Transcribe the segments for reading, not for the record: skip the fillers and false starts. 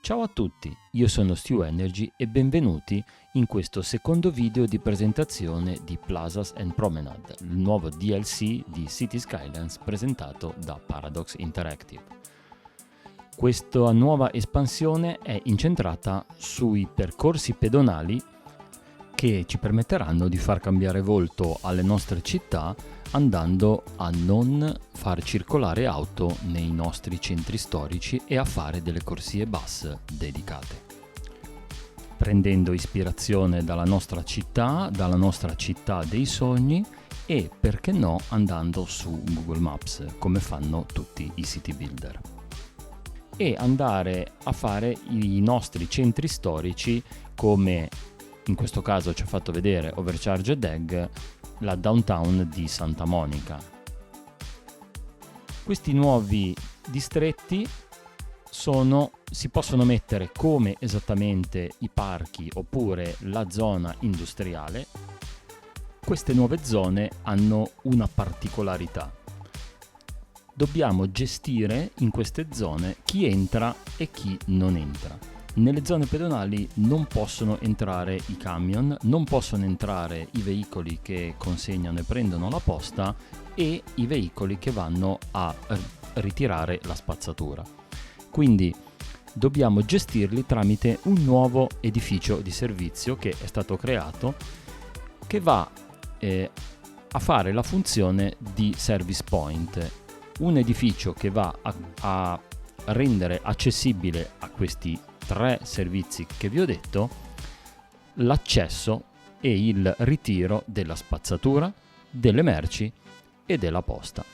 Ciao a tutti, io sono Stu Energy e benvenuti in questo secondo video di presentazione di Plazas and Promenade, il nuovo DLC di City Skylines presentato da Paradox Interactive. Questa nuova espansione è incentrata sui percorsi pedonali che ci permetteranno di far cambiare volto alle nostre città andando a non far circolare auto nei nostri centri storici e a fare delle corsie bus dedicate. Prendendo ispirazione dalla nostra città dei sogni e, perché no, andando su Google Maps, come fanno tutti i city builder. E andare a fare i nostri centri storici come in questo caso ci ha fatto vedere Overcharged Egg, la downtown di Santa Monica. Questi nuovi distretti si possono mettere come esattamente i parchi oppure la zona industriale. Queste nuove zone hanno una particolarità. Dobbiamo gestire in queste zone chi entra e chi non entra. Nelle zone pedonali non possono entrare i camion, non possono entrare i veicoli che consegnano e prendono la posta e i veicoli che vanno a ritirare la spazzatura. Quindi dobbiamo gestirli tramite un nuovo edificio di servizio che è stato creato, che va a fare la funzione di service point, un edificio che va a rendere accessibile a questi 3 servizi che vi ho detto l'accesso e il ritiro della spazzatura, delle merci e della posta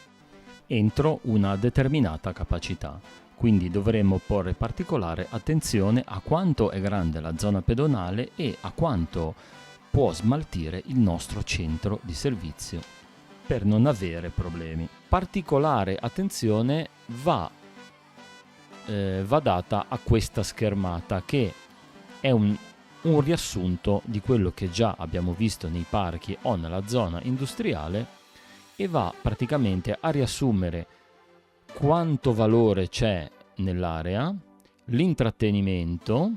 entro una determinata capacità. Quindi dovremo porre particolare attenzione a quanto è grande la zona pedonale e a quanto può smaltire il nostro centro di servizio per non avere problemi. Particolare attenzione va data a questa schermata, che è un riassunto di quello che già abbiamo visto nei parchi o nella zona industriale e va praticamente a riassumere quanto valore c'è nell'area, l'intrattenimento,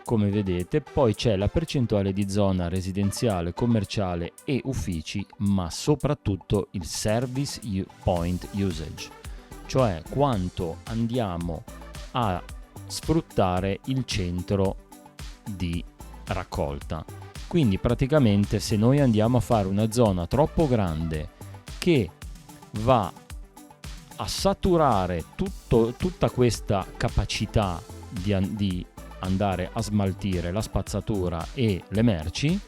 come vedete, poi c'è la percentuale di zona residenziale, commerciale e uffici, ma soprattutto il service point usage, cioè quanto andiamo a sfruttare il centro di raccolta. Quindi praticamente se noi andiamo a fare una zona troppo grande che va a saturare tutta questa capacità di andare a smaltire la spazzatura e le merci,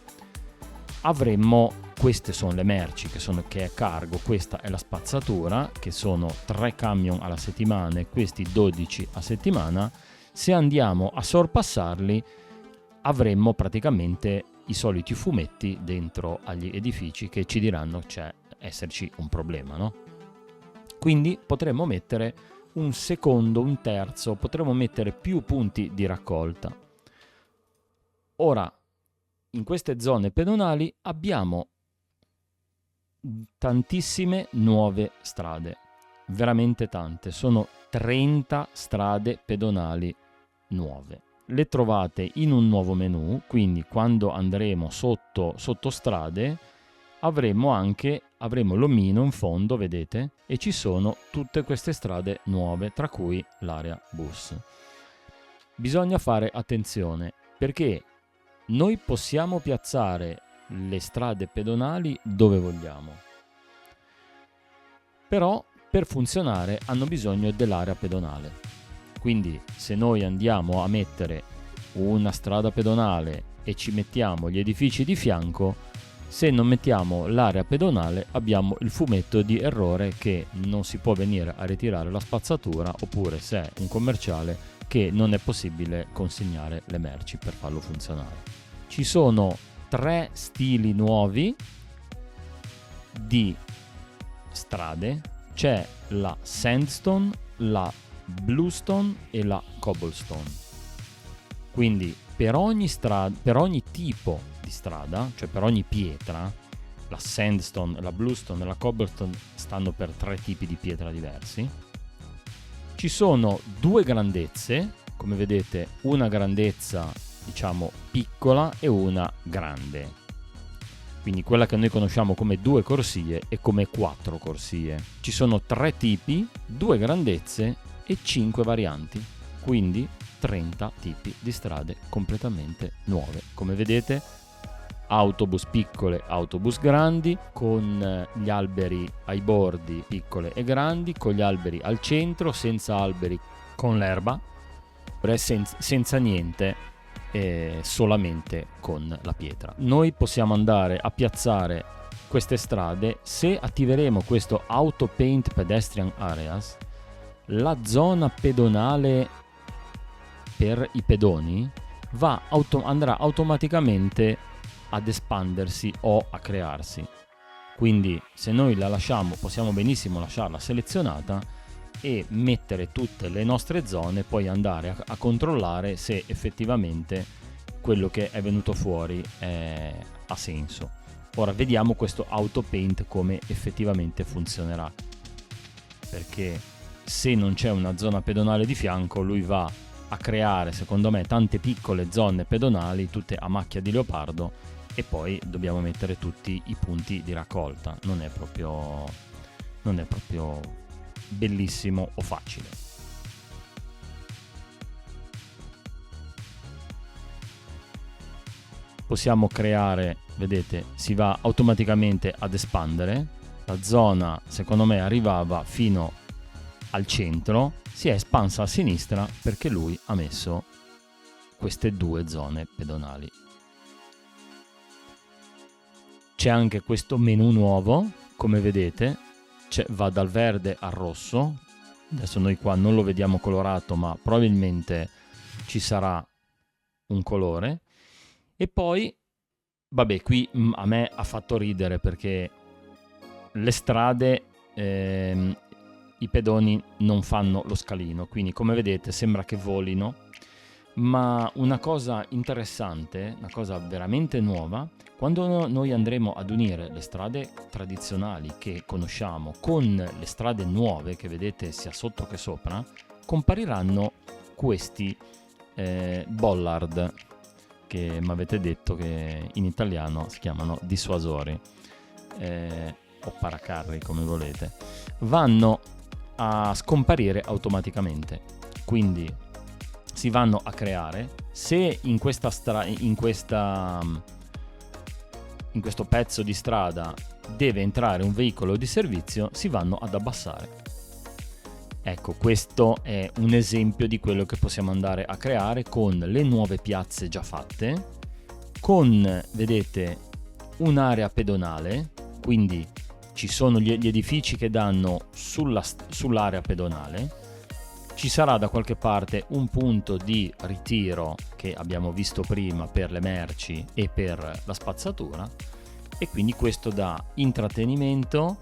queste sono le merci che è cargo, questa è la spazzatura, che sono 3 camion alla settimana e questi 12 a settimana. Se andiamo a sorpassarli avremmo praticamente i soliti fumetti dentro agli edifici che ci diranno c'è esserci un problema, no? Quindi potremmo mettere un secondo, un terzo, potremmo mettere più punti di raccolta. Ora, in queste zone pedonali abbiamo tantissime nuove strade, veramente tante, sono 30 strade pedonali nuove. Le trovate in un nuovo menu, quindi quando andremo sotto strade avremo l'omino in fondo, vedete? E ci sono tutte queste strade nuove, tra cui l'area bus. Bisogna fare attenzione perché noi possiamo piazzare le strade pedonali dove vogliamo, però per funzionare hanno bisogno dell'area pedonale. Quindi se noi andiamo a mettere una strada pedonale e ci mettiamo gli edifici di fianco, se non mettiamo l'area pedonale abbiamo il fumetto di errore che non si può venire a ritirare la spazzatura, oppure se è un commerciale che non è possibile consegnare le merci per farlo funzionare. Ci sono 3 stili nuovi di strade, c'è la sandstone, la bluestone e la cobblestone. Quindi per ogni tipo di strada, cioè per ogni pietra, la sandstone, la bluestone e la cobblestone stanno per 3 tipi di pietra diversi. Ci sono 2 grandezze come vedete, una grandezza diciamo piccola e una grande. Quindi quella che noi conosciamo come 2 corsie e come 4 corsie. Ci sono 3 tipi, 2 grandezze e 5 varianti, quindi 30 tipi di strade completamente nuove. Come vedete, autobus piccole, autobus grandi, con gli alberi ai bordi piccole e grandi, con gli alberi al centro, senza alberi, con l'erba, senza niente, solamente con la pietra. Noi possiamo andare a piazzare queste strade. Se attiveremo questo Auto Paint Pedestrian Areas, la zona pedonale per i pedoni andrà automaticamente ad espandersi o a crearsi. Quindi se noi la lasciamo, possiamo benissimo lasciarla selezionata e mettere tutte le nostre zone, poi andare a controllare se effettivamente quello che è venuto fuori ha senso. Ora vediamo questo Auto Paint come effettivamente funzionerà, perché se non c'è una zona pedonale di fianco, lui va a creare, secondo me, tante piccole zone pedonali, tutte a macchia di leopardo, e poi dobbiamo mettere tutti i punti di raccolta. Non è proprio bellissimo o facile. Possiamo creare, vedete, si va automaticamente ad espandere. La zona, secondo me, arrivava fino al centro, si è espansa a sinistra perché lui ha messo queste 2 zone pedonali. C'è anche questo menu nuovo, come vedete, va dal verde al rosso. Adesso noi qua non lo vediamo colorato, ma probabilmente ci sarà un colore. E poi, vabbè, qui a me ha fatto ridere perché le strade, i pedoni non fanno lo scalino, quindi come vedete sembra che volino. Ma una cosa interessante, una cosa veramente nuova, quando noi andremo ad unire le strade tradizionali che conosciamo con le strade nuove che vedete sia sotto che sopra, compariranno questi bollard, che mi avete detto che in italiano si chiamano dissuasori, o paracarri come volete, vanno a scomparire automaticamente. Quindi si vanno a creare. Se in questo pezzo di strada deve entrare un veicolo di servizio, si vanno ad abbassare. Ecco, questo è un esempio di quello che possiamo andare a creare con le nuove piazze già fatte, con, vedete, un'area pedonale, quindi ci sono gli edifici che danno sull'area pedonale. Ci sarà da qualche parte un punto di ritiro che abbiamo visto prima per le merci e per la spazzatura, e quindi questo dà intrattenimento,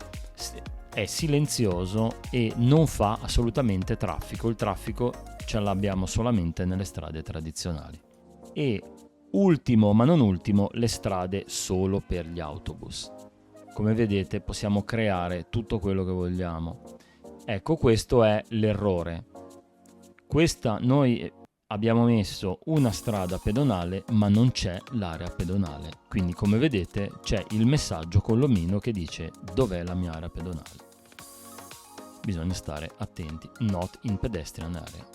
è silenzioso e non fa assolutamente traffico. Il traffico ce l'abbiamo solamente nelle strade tradizionali. E ultimo ma non ultimo, le strade solo per gli autobus. Come vedete possiamo creare tutto quello che vogliamo. Ecco, questo è l'errore. Noi abbiamo messo una strada pedonale ma non c'è l'area pedonale, quindi come vedete c'è il messaggio con l'omino che dice dov'è la mia area pedonale. Bisogna stare attenti, not in pedestrian area.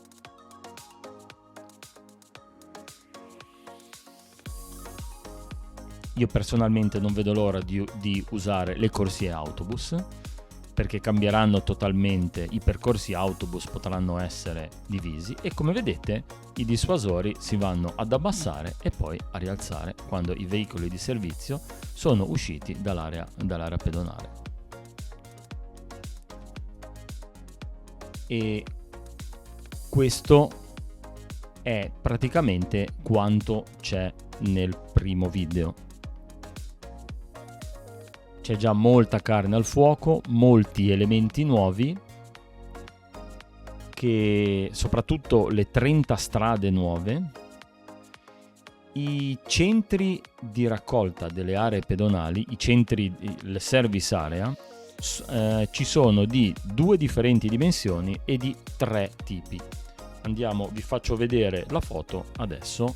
Io personalmente non vedo l'ora di usare le corsie autobus, perché cambieranno totalmente, i percorsi autobus potranno essere divisi e come vedete i dissuasori si vanno ad abbassare e poi a rialzare quando i veicoli di servizio sono usciti dall'area pedonale. E questo è praticamente quanto c'è nel primo video. C'è già molta carne al fuoco, molti elementi nuovi, che soprattutto le 30 strade nuove, i centri di raccolta delle aree pedonali, le service area, ci sono di 2 differenti dimensioni e di 3 tipi. vi faccio vedere la foto adesso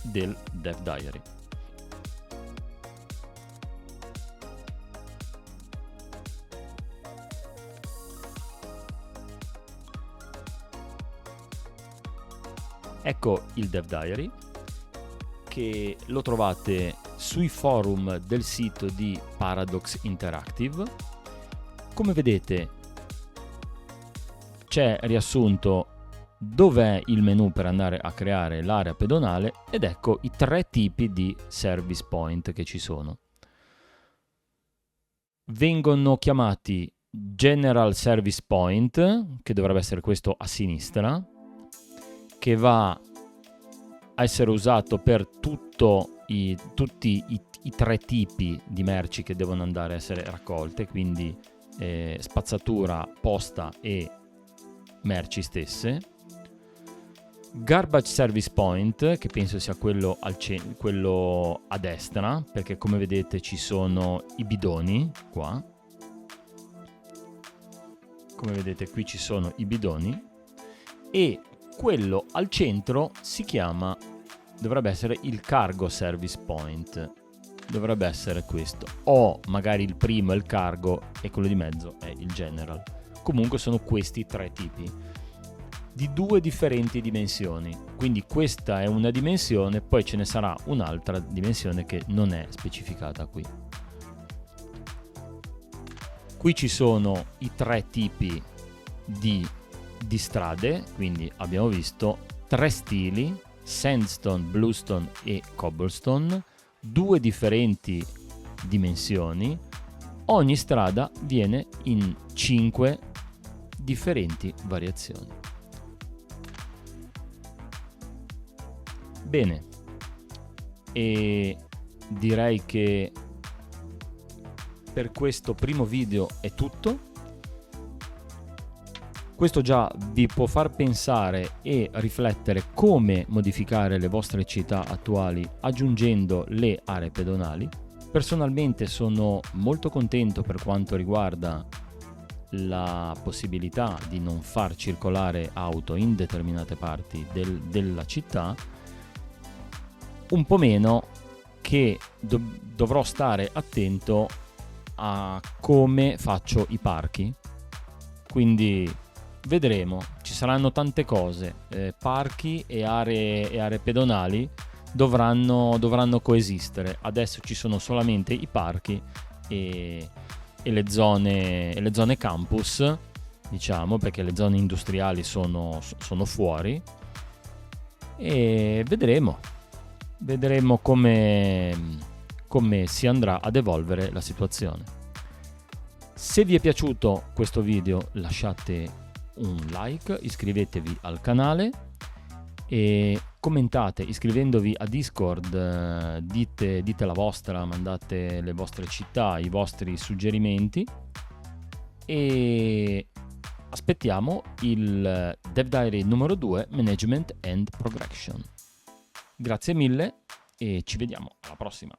del Dev Diary. Ecco il Dev Diary, che lo trovate sui forum del sito di Paradox Interactive. Come vedete c'è riassunto dov'è il menu per andare a creare l'area pedonale ed ecco i 3 tipi di service point che ci sono. Vengono chiamati General Service Point, che dovrebbe essere questo a sinistra, che va a essere usato per tutti i 3 tipi di merci che devono andare a essere raccolte, quindi spazzatura, posta e merci stesse. Garbage Service Point, che penso sia quello a destra, perché come vedete ci sono i bidoni qua. Come vedete qui ci sono i bidoni, e quello al centro dovrebbe essere il Cargo Service Point. Dovrebbe essere questo, o magari il primo è il cargo e quello di mezzo è il general. Comunque sono questi 3 tipi di 2 differenti dimensioni, quindi questa è una dimensione, poi ce ne sarà un'altra dimensione che non è specificata qui. Qui ci sono i 3 tipi di strade, quindi abbiamo visto 3 stili, sandstone, bluestone e cobblestone, 2 differenti dimensioni. Ogni strada viene in 5 differenti variazioni. Bene, e direi che per questo primo video è tutto. Questo già vi può far pensare e riflettere come modificare le vostre città attuali aggiungendo le aree pedonali. Personalmente sono molto contento per quanto riguarda la possibilità di non far circolare auto in determinate parti della città, un po' meno che dovrò stare attento a come faccio i parchi, quindi vedremo, ci saranno tante cose, parchi e aree pedonali dovranno coesistere. Adesso ci sono solamente i parchi e le zone campus, diciamo, perché le zone industriali sono fuori, e vedremo come si andrà ad evolvere la situazione. Se vi è piaciuto questo video lasciate un like, iscrivetevi al canale e commentate iscrivendovi a Discord, dite la vostra, mandate le vostre città, i vostri suggerimenti, e aspettiamo il Dev Diary numero 2, Management and Progression. Grazie mille e ci vediamo alla prossima.